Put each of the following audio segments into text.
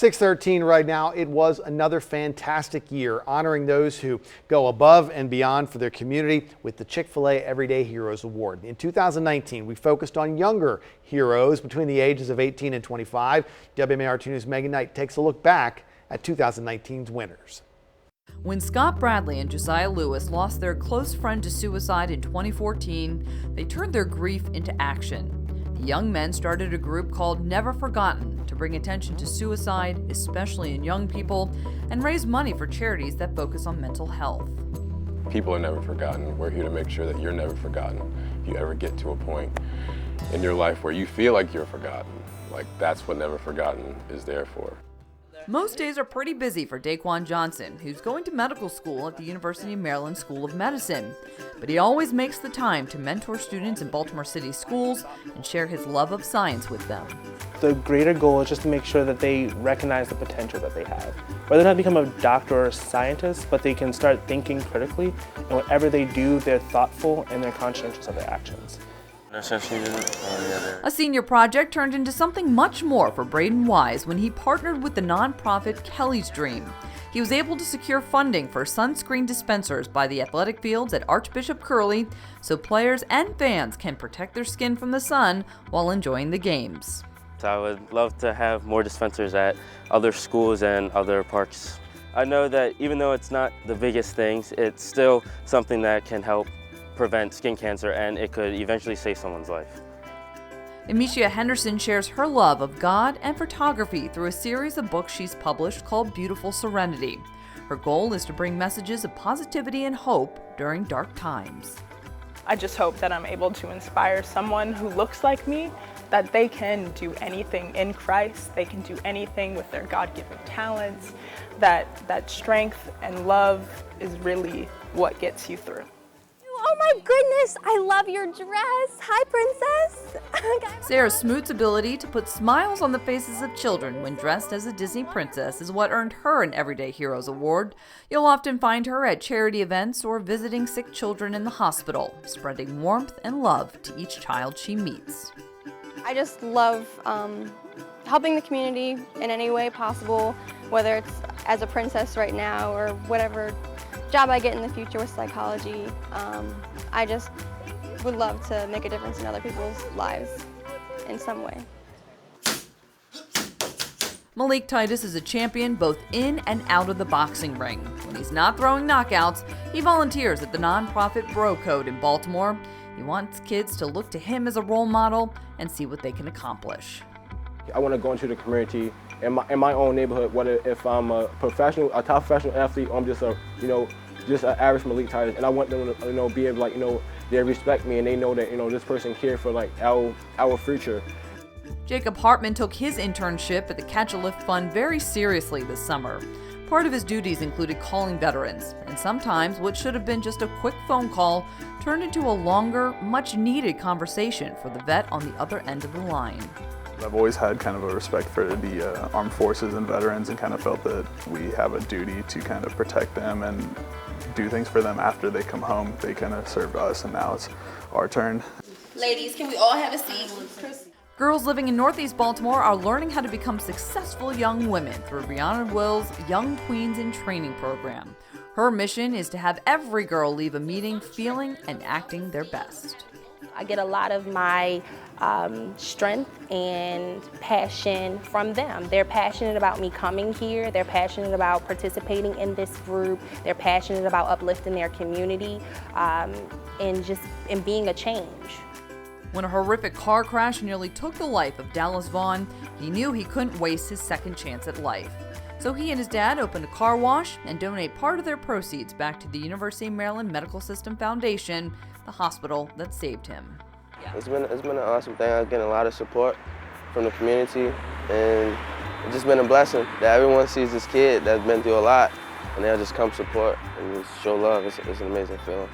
6:13 right now. It was another fantastic year honoring those who go above and beyond for their community with the Chick-fil-A Everyday Heroes Award. In 2019, we focused on younger heroes between the ages of 18 and 25. WMAR2 News' Megan Knight takes a look back at 2019's winners. When Scott Bradley and Josiah Lewis lost their close friend to suicide in 2014, they turned their grief into action. The young men started a group called Never Forgotten to bring attention to suicide, especially in young people, and raise money for charities that focus on mental health. People are never forgotten. We're here to make sure that you're never forgotten. If you ever get to a point in your life where you feel like you're forgotten, like that's what Never Forgotten is there for. Most days are pretty busy for Daquan Johnson, who's going to medical school at the University of Maryland School of Medicine. But he always makes the time to mentor students in Baltimore City schools and share his love of science with them. The greater goal is just to make sure that they recognize the potential that they have. Whether or not become a doctor or a scientist, but they can start thinking critically, and whatever they do, they're thoughtful and they're conscientious of their actions. A senior project turned into something much more for Braden Wise when he partnered with the nonprofit Kelly's Dream. He was able to secure funding for sunscreen dispensers by the athletic fields at Archbishop Curley so players and fans can protect their skin from the sun while enjoying the games. I would love to have more dispensers at other schools and other parks. I know that even though it's not the biggest things, it's still something that can help prevent skin cancer, and it could eventually save someone's life. And Misha Henderson shares her love of God and photography through a series of books she's published called Beautiful Serenity. Her goal is to bring messages of positivity and hope during dark times. I just hope that I'm able to inspire someone who looks like me, that they can do anything in Christ, they can do anything with their God-given talents, that strength and love is really what gets you through. Oh my goodness, I love your dress. Hi, princess. Sara Smooth's ability to put smiles on the faces of children when dressed as a Disney princess is what earned her an Everyday Heroes Award. You'll often find her at charity events or visiting sick children in the hospital, spreading warmth and love to each child she meets. I just love helping the community in any way possible, whether it's as a princess right now or whatever job I get in the future with psychology. I just would love to make a difference in other people's lives in some way. Malik Titus is a champion both in and out of the boxing ring. When he's not throwing knockouts, he volunteers at the nonprofit Bro Code in Baltimore. He wants kids to look to him as a role model and see what they can accomplish. I want to go into the community in my own neighborhood, whether if I'm a top professional athlete, or I'm just just an average Malik Titus, and I want them to, be able to, they respect me and they know that, this person cares for our future. Jacob Hartman took his internship at the Catch a Lift Fund very seriously this summer. Part of his duties included calling veterans, and sometimes what should have been just a quick phone call turned into a longer, much-needed conversation for the vet on the other end of the line. I've always had kind of a respect for the armed forces and veterans, and kind of felt that we have a duty to kind of protect them and do things for them after they come home. They kind of served us, and now it's our turn. Ladies, can we all have a seat? Girls living in Northeast Baltimore are learning how to become successful young women through Brianna Will's Young Queens in Training program. Her mission is to have every girl leave a meeting feeling and acting their best. I get a lot of my strength and passion from them. They're passionate about me coming here. They're passionate about participating in this group. They're passionate about uplifting their community and being a change. When a horrific car crash nearly took the life of Dallas Vaughan, he knew he couldn't waste his second chance at life. So he and his dad opened a car wash and donate part of their proceeds back to the University of Maryland Medical System Foundation, the hospital that saved him. It's been an awesome thing. I've getting a lot of support from the community, and it's just been a blessing that everyone sees this kid that's been through a lot, and they'll just come support and just show love. It's an amazing feeling.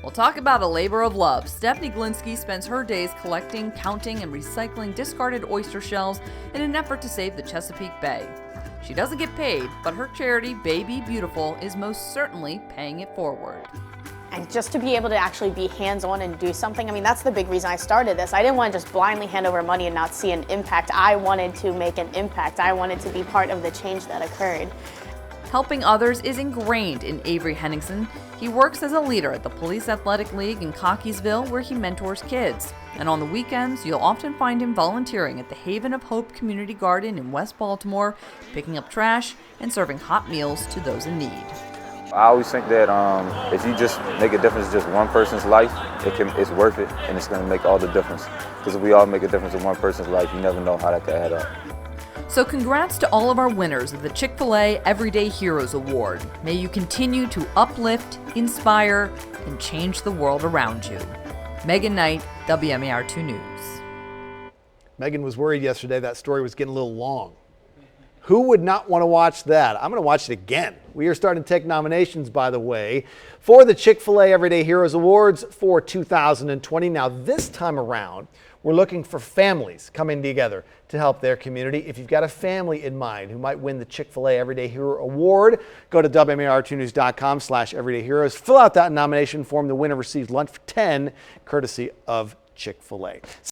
We'll talk about a labor of love. Stephanie Glinsky spends her days collecting, counting, and recycling discarded oyster shells in an effort to save the Chesapeake Bay. She doesn't get paid, but her charity, Baby Beautiful, is most certainly paying it forward. And just to be able to actually be hands-on and do something, I mean, that's the big reason I started this. I didn't want to just blindly hand over money and not see an impact. I wanted to make an impact. I wanted to be part of the change that occurred. Helping others is ingrained in Avery Henningsen. He works as a leader at the Police Athletic League in Cockeysville, where he mentors kids. And on the weekends, you'll often find him volunteering at the Haven of Hope Community Garden in West Baltimore, picking up trash and serving hot meals to those in need. I always think that if you just make a difference in just one person's life, it's worth it, and it's going to make all the difference. Because if we all make a difference in one person's life, you never know how that could add up. So congrats to all of our winners of the Chick-fil-A Everyday Heroes Award. May you continue to uplift, inspire, and change the world around you. Megan Knight, WMAR2 News. Megan was worried yesterday that story was getting a little long. Who would not want to watch that? I'm going to watch it again. We are starting to take nominations, by the way, for the Chick-fil-A Everyday Heroes Awards for 2020. Now, this time around, we're looking for families coming together to help their community. If you've got a family in mind who might win the Chick-fil-A Everyday Hero Award, go to WMAR2news.com/everydayheroes. Fill out that nomination form. The winner receives lunch for 10, courtesy of Chick-fil-A.